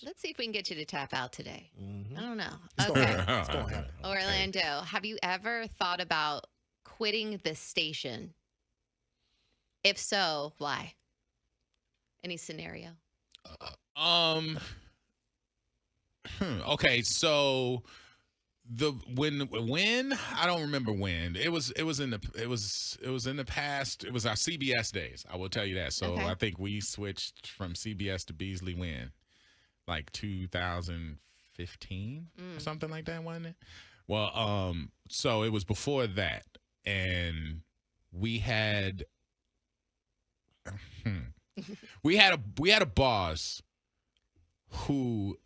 Let's see if we can get you to tap out today. Mm-hmm. I don't know. It's Okay. It's going to happen. Orlando, have you ever thought about quitting the station? If so, why? Any scenario? Okay, so when I don't remember when it was in the past. It was our CBS days. I will tell you that. So Okay. I think we switched from CBS to Beasley when, like 2015 or something like that, wasn't it? Well, so it was before that, and we had we had a boss who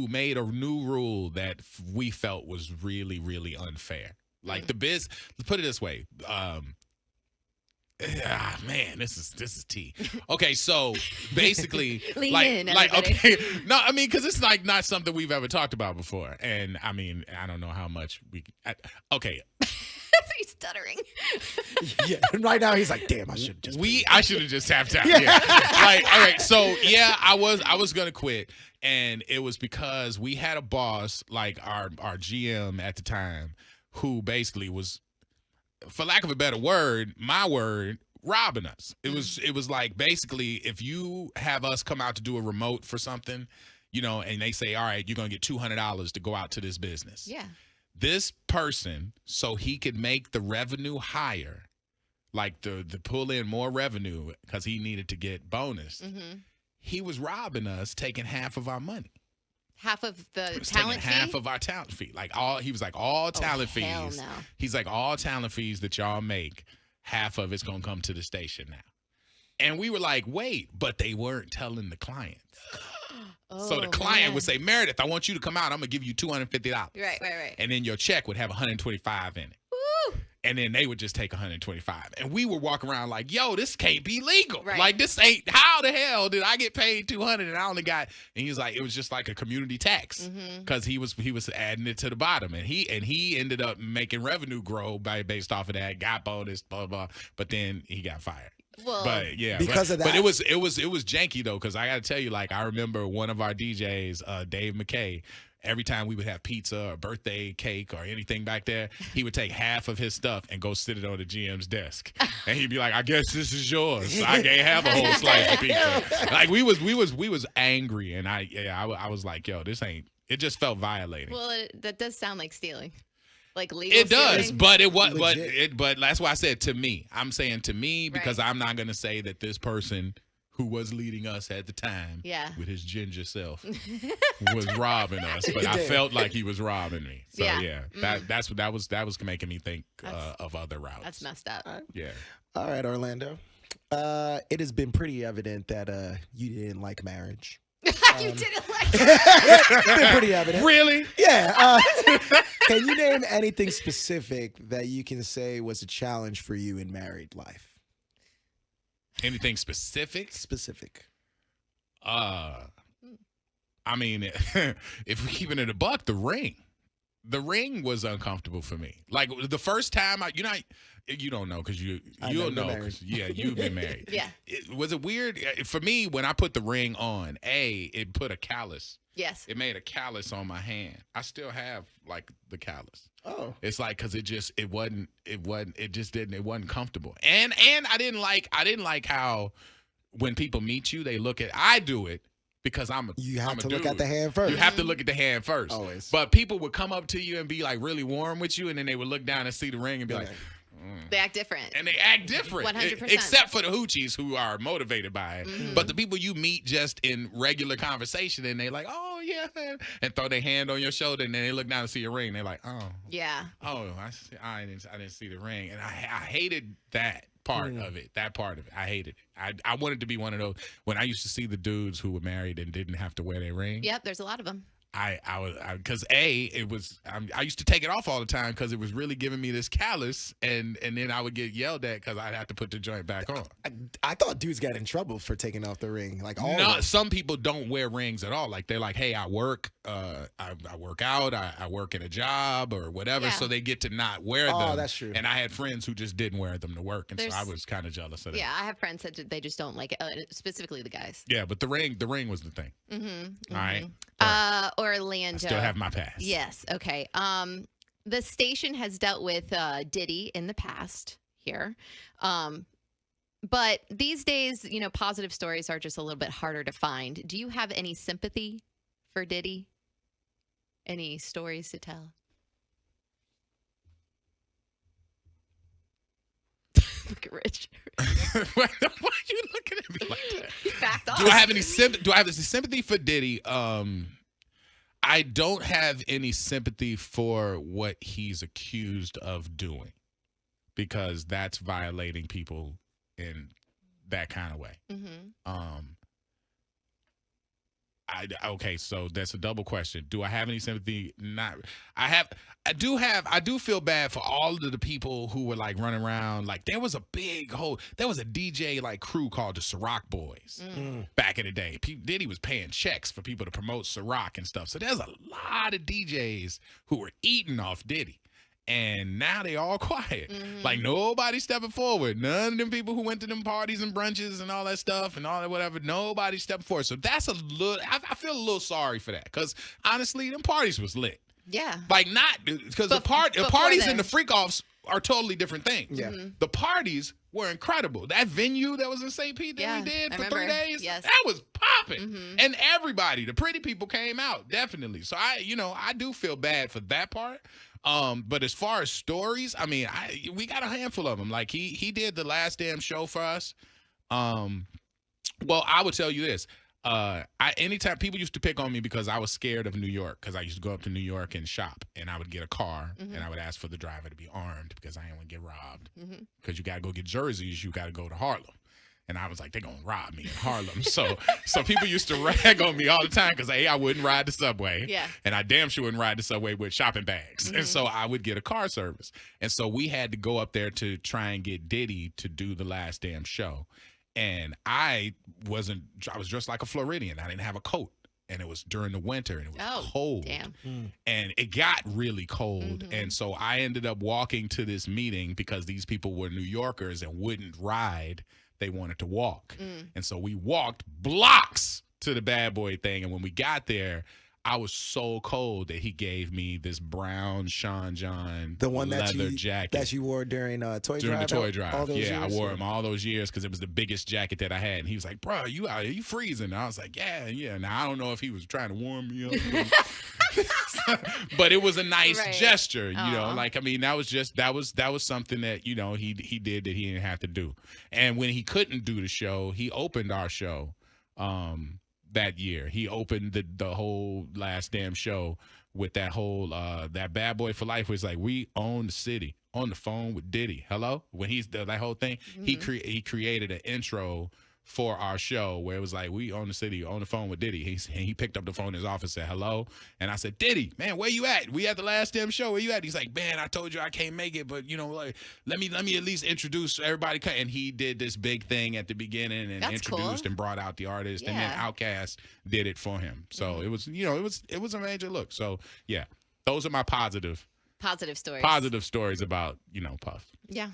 made a new rule that we felt was really, really unfair. Like let's put it this way. Man, this is tea. Okay, so basically, Lean like, in, like everybody. okay, no, I mean, because it's like not something we've ever talked about before, and I mean, I don't know how much okay. He's stuttering. Yeah, right now he's like, damn, I should just. I should have just tapped out. Yeah. Like, all right, so yeah, I was gonna quit, and it was because we had a boss, like our GM at the time, who basically was, for lack of a better word, robbing us. It was like, basically, if you have us come out to do a remote for something, and they say, all right, you're gonna get $200 to go out to this business. Yeah. This person, so he could make the revenue higher, like the pull in more revenue because he needed to get bonus. Mm-hmm. He was robbing us, taking half of our money. Half of the He was talent taking fee? half of our talent fee. He was like, all talent fees. Hell no. He's like, all talent fees that y'all make, half of it's gonna come to the station now. And we were like, wait, but they weren't telling the clients. So the client would say, Meredith, I want you to come out. I'm gonna give you $250. Right. And then your check would have 125 in it. Woo! And then they would just take 125. And we would walk around like, yo, this can't be legal. Right. Like, this ain't, how the hell did I get paid 200 and I only got, and he was like, it was just like a community tax because he was adding it to the bottom. And he ended up making revenue grow based off of that, got bonus, blah, blah. But then he got fired. Well, But yeah, Because of that. But it was janky though, because I got to tell you, like, I remember one of our DJs, Dave McKay. Every time we would have pizza or birthday cake or anything back there, he would take half of his stuff and go sit it on the GM's desk, and he'd be like, "I guess this is yours. I can't have a whole slice of pizza." Like we was angry, and I was like, "Yo, this ain't." It just felt violating. well, that does sound like stealing. Like legal It does, stealing. but it was, Legit. but that's why I said to me. I'm saying to me because I'm not gonna say that this person who was leading us at the time, with his ginger self, was robbing us. But I felt like he was robbing me. So that was making me think of other routes. That's messed up. Yeah. All right, Orlando. It has been pretty evident that you didn't like marriage. You didn't like It's been pretty evident. Really? Yeah. Can you name anything specific that you can say was a challenge for you in married life? Anything specific? Specific. I mean, if we're keeping it a buck, the ring was uncomfortable for me. Like the first time you don't know because you'll know. You've been married. Yeah. Was it weird for me when I put the ring on? It put a callus. Yes. It made a callus on my hand. I still have like the callus. Oh. It's like because it wasn't comfortable. And I didn't like how when people meet you, they look at. I do it. Because you have to look at the hand first. You have to look at the hand first. Always. But people would come up to you and be like really warm with you, and then they would look down and see the ring and be like, They act different. And they act different. 100%. Except for the hoochies who are motivated by it. But the people you meet just in regular conversation and they like, oh, yeah. And throw their hand on your shoulder and then they look down and see your ring. They're like, oh. Yeah. Oh, I didn't see the ring. And I hated that part of it. That part of it. I hated it. I wanted to be one of those. When I used to see the dudes who were married and didn't have to wear their ring. Yep, there's a lot of them. I used to take it off all the time because it was really giving me this callus, and then I would get yelled at because I'd have to put the joint back on. I thought dudes got in trouble for taking off the ring. Like all no, some people don't wear rings at all. Like they're like, hey, I work, I work out, I work in a job or whatever, Yeah. so they get to not wear them. Oh, that's true. And I had friends who just didn't wear them to work, and so I There's- was kind of jealous of that. Yeah, I have friends that they just don't like it, specifically the guys. Yeah, but the ring was the thing. Mm-hmm. All right. Orlando. I still have my pass. Yes. Okay. The station has dealt with Diddy in the past here. But these days, positive stories are just a little bit harder to find. Do you have any sympathy for Diddy? Any stories to tell? Look at Rich. Why are you looking at me like that? He backed off. Do I have any sympathy for Diddy? I don't have any sympathy for what he's accused of doing, because that's violating people in that kind of way. Mm-hmm. Okay, so that's a double question. Do I have any sympathy? Not. I do feel bad for all of the people who were like running around. Like there was a DJ like crew called the Ciroc Boys back in the day. Diddy was paying checks for people to promote Ciroc and stuff. So there's a lot of DJs who were eating off Diddy. And now they all quiet. Mm-hmm. Like nobody stepping forward. None of them people who went to them parties and brunches and all that stuff and all that whatever. Nobody stepping forward. So that's a little. I feel a little sorry for that, because honestly, them parties was lit. Yeah. Like not because the parties and the freak offs are totally different things. Yeah. The parties were incredible. That venue that was in St. Pete that Yeah, we did I for remember. 3 days, Yes. that was popping. Mhm. And everybody, the pretty people came out, definitely. So I do feel bad for that part. But as far as stories, I mean, we got a handful of them. Like he did the last damn show for us. Well, I would tell you this. Anytime people used to pick on me because I was scared of New York, because I used to go up to New York and shop, and I would get a car and I would ask for the driver to be armed because I didn't want to get robbed. Because you got to go get jerseys, you got to go to Harlem. And I was like, they're going to rob me in Harlem. So people used to rag on me all the time because, I wouldn't ride the subway. Yeah. And I damn sure wouldn't ride the subway with shopping bags. And so I would get a car service. And so we had to go up there to try and get Diddy to do the last damn show. And I was dressed like a Floridian. I didn't have a coat. And it was during the winter, and it was cold. Damn. And it got really cold. And so I ended up walking to this meeting because these people were New Yorkers and wouldn't ride. They wanted to walk. And so we walked blocks to the bad boy thing. And when we got there, I was so cold that he gave me this brown Sean John leather jacket. That you wore during Toy Drive? During the Toy Drive. All those Yeah, years? I wore him all those years because it was the biggest jacket that I had. And he was like, bro, you out here, you freezing. And I was like, yeah. Now, I don't know if he was trying to warm me up. But it was a nice gesture, you know. Like, I mean, that was something that, he did that he didn't have to do. And when he couldn't do the show, he opened our show that year. He opened the whole last damn show with that whole that Bad Boy for Life was like, we own the city, on the phone with Diddy. Hello? When he's that whole thing, he created an intro for our show where it was like, we own the city, on the phone with Diddy. He picked up the phone in his office, said hello, and I said, Diddy, man, where you at? We at the last damn show. Where you at? He's like, man, I told you I can't make it, but like, let me at least introduce everybody. And he did this big thing at the beginning and introduced and brought out the artist, and then Outkast did it for him. So it was, it was a major look. So yeah, those are my positive stories about Puff. Yeah.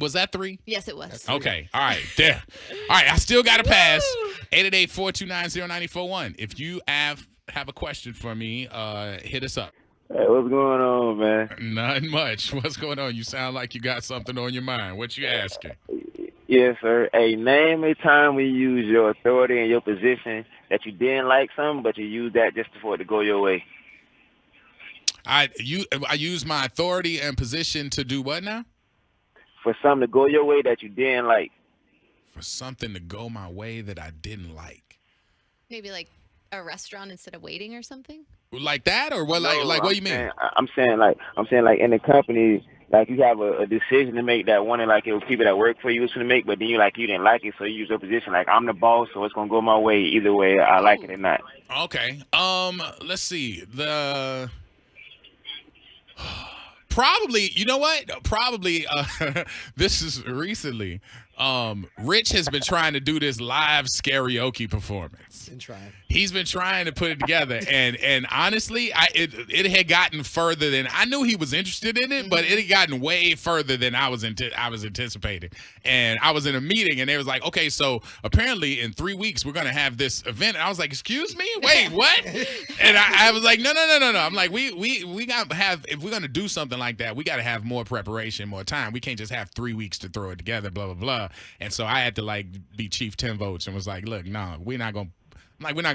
Was that 3? Yes, it was. Okay. All right. There. All right. I still got to pass. 888-429-0941. If you have a question for me, hit us up. Hey, what's going on, man? Not much. What's going on? You sound like you got something on your mind. What you asking? Yes, sir. Hey, name a time when you use your authority and your position that you didn't like something, but you used that just for it to go your way. I use my authority and position to do what now? For something to go your way that you didn't like. For something to go my way that I didn't like. Maybe like a restaurant instead of waiting or something? Like that, or what? No, like what do you mean? I'm saying like in the company, like you have a decision to make that one, and like it was people that work for you was going to make, but then you didn't like it, so you use your position like I'm the boss, so it's going to go my way either way, I like it or not. Okay. Let's see. Probably, you know what? Probably, this is recently. Rich has been trying to do this live karaoke performance. Been trying. He's been trying to put it together, and honestly, it had gotten further than I knew he was interested in it, but it had gotten way further than I was anticipating. And I was in a meeting, and they was like, "Okay, so apparently in 3 weeks we're gonna have this event." And I was like, "Excuse me, wait, what?" And I was like, "No." I'm like, we gotta have, if we're gonna do something like that, we gotta have more preparation, more time. We can't just have 3 weeks to throw it together, blah blah blah. And so I had to like be chief 10 votes and was like, "Look, no, we're not gonna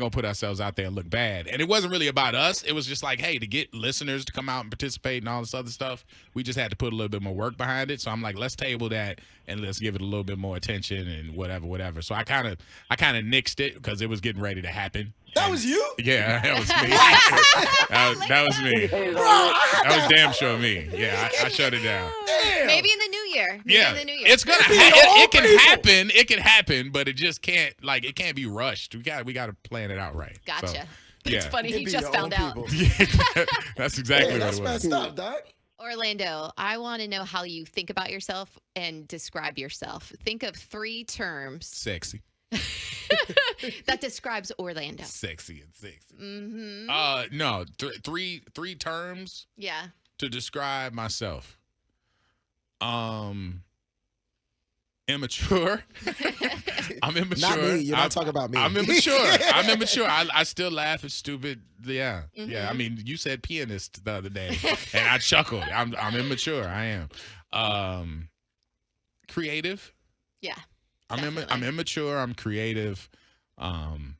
put ourselves out there and look bad." And it wasn't really about us. It was just like, hey, to get listeners to come out and participate and all this other stuff, we just had to put a little bit more work behind it. So I'm like, let's table that and let's give it a little bit more attention and whatever. So I kind of nixed it because it was getting ready to happen. That was you? Yeah, that was me. that was me. That was damn sure me. Yeah, I shut it down. Damn. Maybe in the new year. It's gonna. It can happen. It can happen, but it just can't. Like, it can't be rushed. We got to plan it out right. Gotcha. So, It's funny. He just found out. That's exactly what That's it was. messed up, dog. Orlando, I want to know how you think about yourself and describe yourself. Think of 3 terms Sexy. that describes Orlando. Sexy and sexy. Mm-hmm. No, three terms Yeah. to describe myself. Immature. I'm immature. Not me. You're not talking about me. I'm immature. I'm immature. I still laugh at stupid. Yeah. Yeah. I mean, you said pianist the other day, and I chuckled. I'm immature. I am. Creative. Yeah. I'm immature. I'm creative. And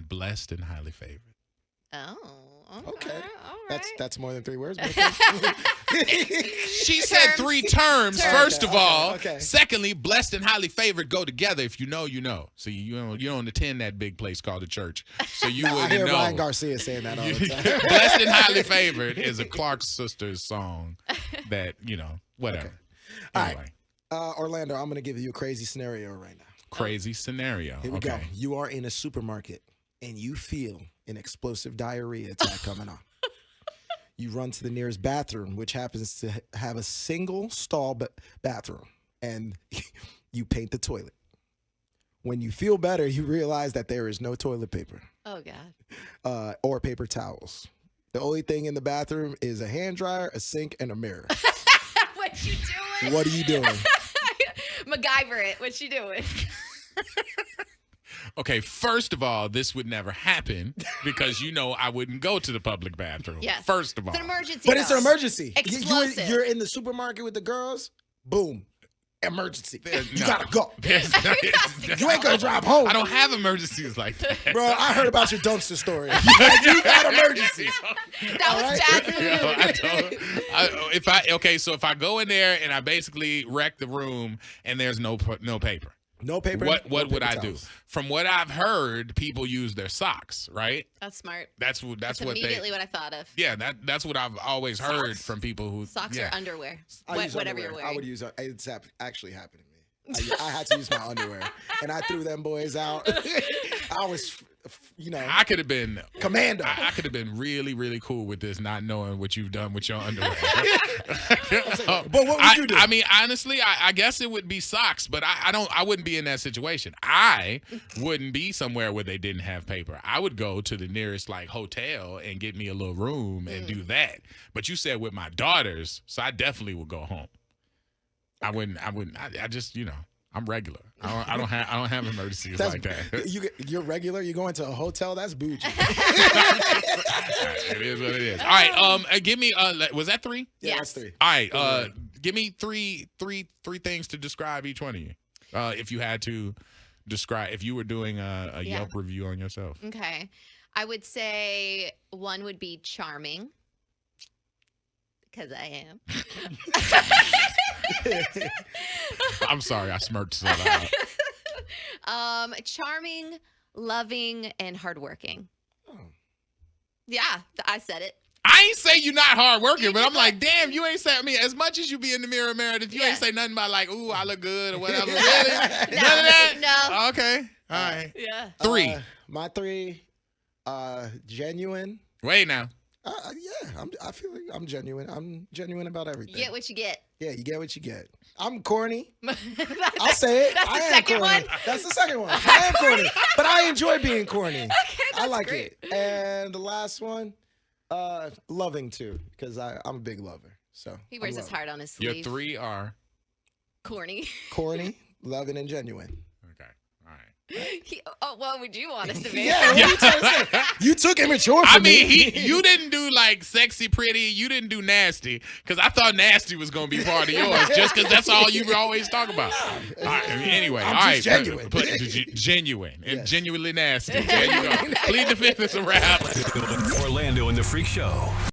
blessed and highly favored. Oh. Okay. All right. That's more than 3 words. She said 3 terms. First of all. Okay. Secondly, blessed and highly favored go together. If you know, you know. So you don't attend that big place called a church. So you I wouldn't hear know. Ryan Garcia saying that all the time. Blessed and highly favored is a Clark Sisters song that, whatever. Okay. All Anyway, right. Orlando, I'm going to give you a crazy scenario right now. crazy scenario. Here we Okay. go. You are in a supermarket and you feel an explosive diarrhea attack coming on. You run to the nearest bathroom, which happens to have a single stall bathroom, and you paint the toilet. When you feel better, you realize that there is no toilet paper Oh, God. or paper towels. The only thing in the bathroom is a hand dryer, a sink, and a mirror. What you doing? What are you doing? MacGyver it. What you doing? Okay, first of all, this would never happen because I wouldn't go to the public bathroom. Yes. First of all. It's an emergency. But it's an though. emergency. Explosive. You're in the supermarket with the girls. Boom. Emergency. You No. gotta go. There's- You ain't gonna drive home. I don't have emergencies like that. Bro, I heard about your dumpster story. You've had emergencies. That was right. bad for you. So if I go in there and I basically wreck the room and there's no paper. No paper. What no would paper I do? towels. From what I've heard, people use their socks, right? That's smart. That's That's what immediately what I thought of. Yeah, that's what I've always heard Socks. from people who Socks yeah. or underwear. I use Whatever underwear. you're wearing. I would use. It's actually happened to me. I had to use my underwear, and I threw them boys out. I was, I could have been commando. I could have been really, really cool with this, not knowing what you've done with your underwear. But what would you do? I mean, honestly, I guess it would be socks, but I wouldn't be in that situation. I wouldn't be somewhere where they didn't have paper. I would go to the nearest hotel and get me a little room and do that. But you said with my daughters, so I definitely would go home. I wouldn't. I just, I'm regular. I don't have emergencies like that. You're regular. You go into a hotel. That's bougie. It is what it is. All right. Give me. Was that 3? Yeah, Yes. that's 3. All right. Give me three things to describe each one of you. If you had to describe, if you were doing a Yeah. Yelp review on yourself. Okay. I would say one would be charming. Because I am. I'm sorry, I smirked so loud. Charming, loving, and hardworking. Oh. Yeah, I said it. I ain't say you're not hardworking, but I'm like, damn, you ain't say. I mean, as much as you be in the mirror, Meredith, you Yeah. ain't say nothing about ooh, I look good or whatever. Really? No, None of that. no. Okay. All right. Yeah. 3. My 3. Genuine. Wait now. I feel like I'm genuine. I'm genuine about everything. You get what you get. Yeah, you get what you get. I'm corny. That's I'll say it. That's the I am second corny. one. That's the second one. I am corny, but I enjoy being corny. Okay, I that's like great. it. And the last one, loving too, because I'm a big lover. So He wears I'm his loving. heart on his Your sleeve. 3 are Corny. Corny, loving, and genuine. okay. All right. What would you want us to be? Yeah, what are you trying to say? You took immature I from mean, me. you didn't do like sexy, pretty. You didn't do nasty, because I thought nasty was gonna be part of yours, just because that's all you always talk about. All right, anyway, I'm all right, just genuine. genuine and Yes. genuinely nasty. There you go. Plead the Fifth is a wrap. Orlando and the Freak Show.